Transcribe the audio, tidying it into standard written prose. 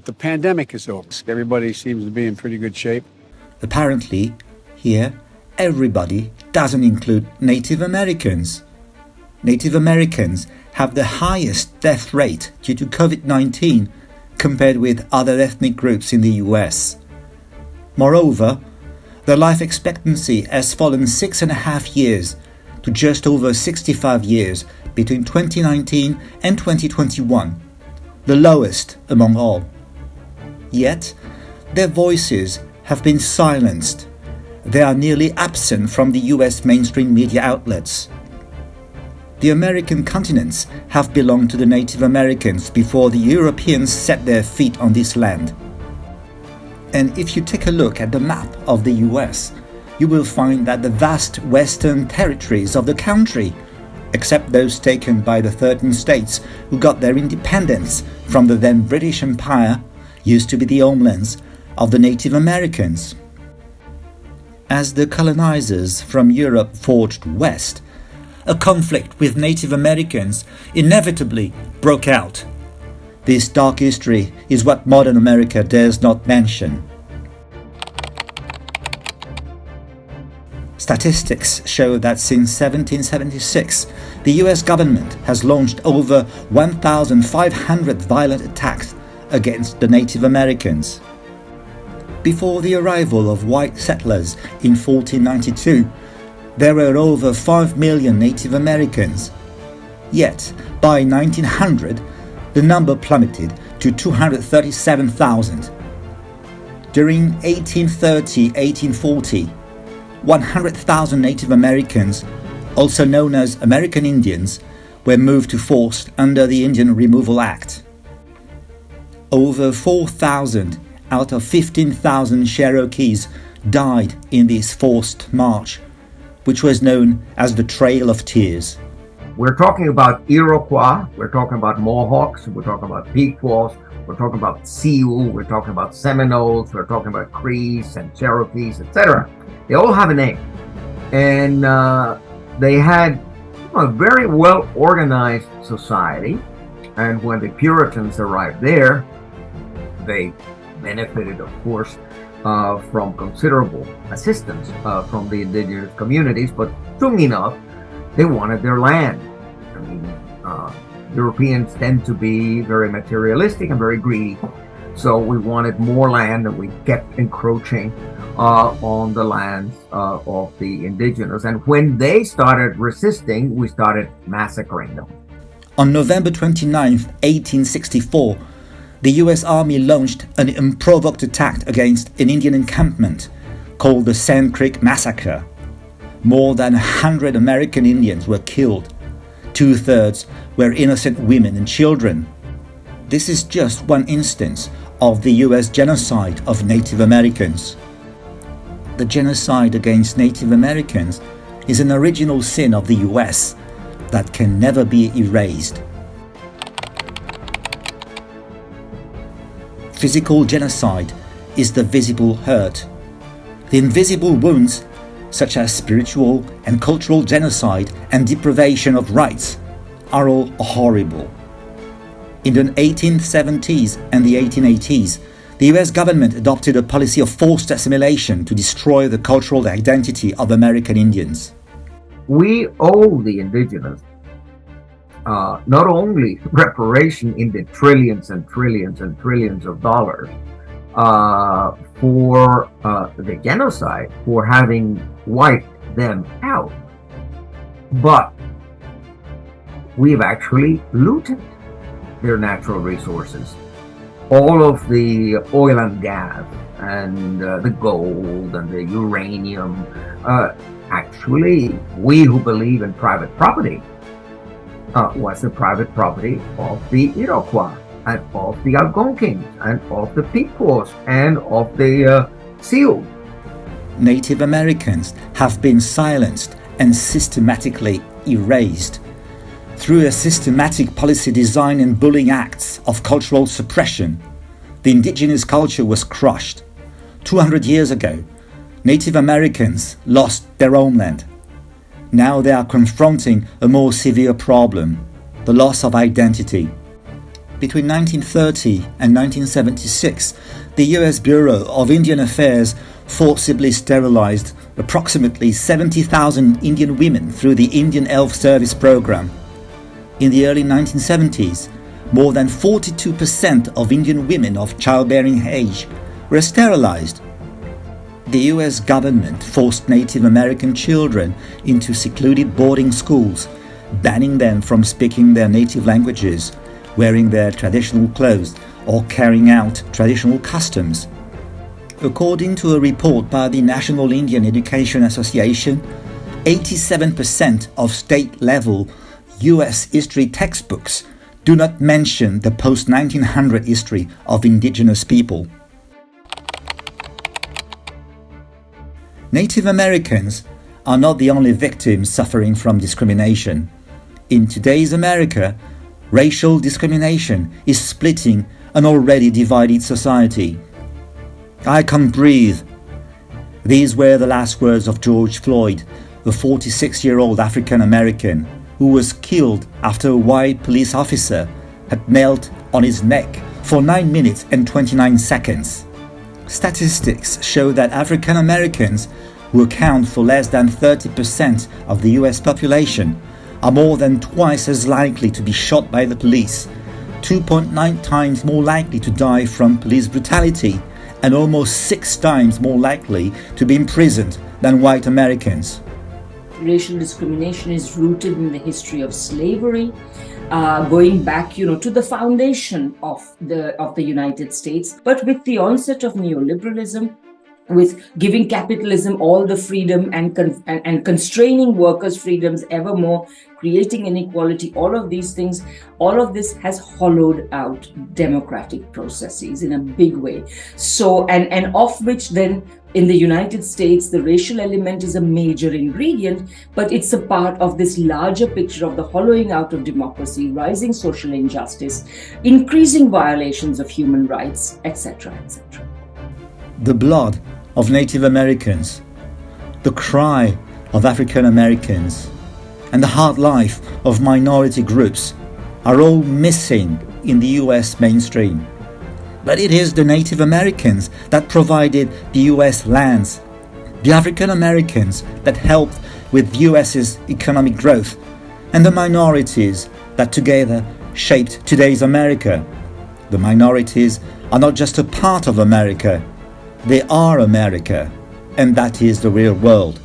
the pandemic is over. Everybody seems to be in pretty good shape. Apparently, here, everybody doesn't include Native Americans. Native Americans have the highest death rate due to COVID-19 compared with other ethnic groups in the US. Moreover, their life expectancy has fallen 6.5 years to just over 65 years between 2019 and 2021, the lowest among all. Yet, their voices have been silenced. They are nearly absent from the US mainstream media outlets. The American continents have belonged to the Native Americans before the Europeans set their feet on this land. And if you take a look at the map of the US, you will find that the vast western territories of the country, except those taken by the 13 states who got their independence from the then British Empire, used to be the homelands of the Native Americans. As the colonizers from Europe forged west, a conflict with Native Americans inevitably broke out. This dark history is what modern America dares not mention. Statistics show that since 1776, the US government has launched over 1,500 violent attacks against the Native Americans. Before the arrival of white settlers in 1492, there were over 5 million Native Americans. Yet, by 1900, the number plummeted to 237,000. During 1830-1840, 100,000 Native Americans, also known as American Indians, were moved to force under the Indian Removal Act. Over 4,000 out of 15,000 Cherokees died in this forced march, which was known as the Trail of Tears. We're talking about Iroquois, we're talking about Mohawks, we're talking about Pequots, we're talking about Sioux, we're talking about Seminoles, we're talking about Crees and Cherokees, etc. They all have a name. And they had a very well organized society. And when the Puritans arrived there, they benefited, of course, from considerable assistance from the indigenous communities, but soon enough, they wanted their land. I mean, Europeans tend to be very materialistic and very greedy, so we wanted more land, and we kept encroaching on the lands of the indigenous. And when they started resisting, we started massacring them. On November 29, 1864, the US Army launched an unprovoked attack against an Indian encampment called the Sand Creek Massacre. More than 100 American Indians were killed. 2/3 were innocent women and children. This is just one instance of the US genocide of Native Americans. The genocide against Native Americans is an original sin of the US that can never be erased. Physical genocide is the visible hurt. The invisible wounds, such as spiritual and cultural genocide and deprivation of rights, are all horrible. In the 1870s and the 1880s, the US government adopted a policy of forced assimilation to destroy the cultural identity of American Indians. We owe the indigenous not only reparation in the trillions and trillions and trillions of dollars for the genocide, for having wiped them out, but we've actually looted their natural resources. All of the oil and gas and the gold and the uranium, actually, we who believe in private property, was the private property of the Iroquois and of the Algonquins and of the Pequots and of the Sioux. Native Americans have been silenced and systematically erased. Through a systematic policy design and bullying acts of cultural suppression, the indigenous culture was crushed. 200 years ago, Native Americans lost their homeland. Now they are confronting a more severe problem, the loss of identity. between 1930 and 1976, the US Bureau of Indian Affairs forcibly sterilized approximately 70,000 Indian women through the Indian Health Service program. In the early 1970s, more than 42% of Indian women of childbearing age were sterilized. The US government forced Native American children into secluded boarding schools, banning them from speaking their native languages, wearing their traditional clothes, or carrying out traditional customs. According to a report by the National Indian Education Association, 87% of state-level US history textbooks do not mention the post-1900 history of indigenous people. Native Americans are not the only victims suffering from discrimination. In today's America, racial discrimination is splitting an already divided society. I can't breathe. These were the last words of George Floyd, a 46-year-old African American who was killed after a white police officer had knelt on his neck for 9 minutes and 29 seconds. Statistics show that African Americans, who account for less than 30% of the US population, are more than twice as likely to be shot by the police, 2.9 times more likely to die from police brutality, and almost 6 times more likely to be imprisoned than white Americans. Racial discrimination is rooted in the history of slavery, going back, to the foundation of the United States. But with the onset of neoliberalism, with giving capitalism all the freedom and constraining workers' freedoms ever more, creating inequality, all of these things, all of this has hollowed out democratic processes in a big way. So, and of which then in the United States, the racial element is a major ingredient, but it's a part of this larger picture of the hollowing out of democracy, rising social injustice, increasing violations of human rights, etc., etc. The blood of Native Americans, the cry of African Americans, and the hard life of minority groups are all missing in the US mainstream. But it is the Native Americans that provided the US lands, the African Americans that helped with the US's economic growth, and the minorities that together shaped today's America. The minorities are not just a part of America, they are America, and that is the real world.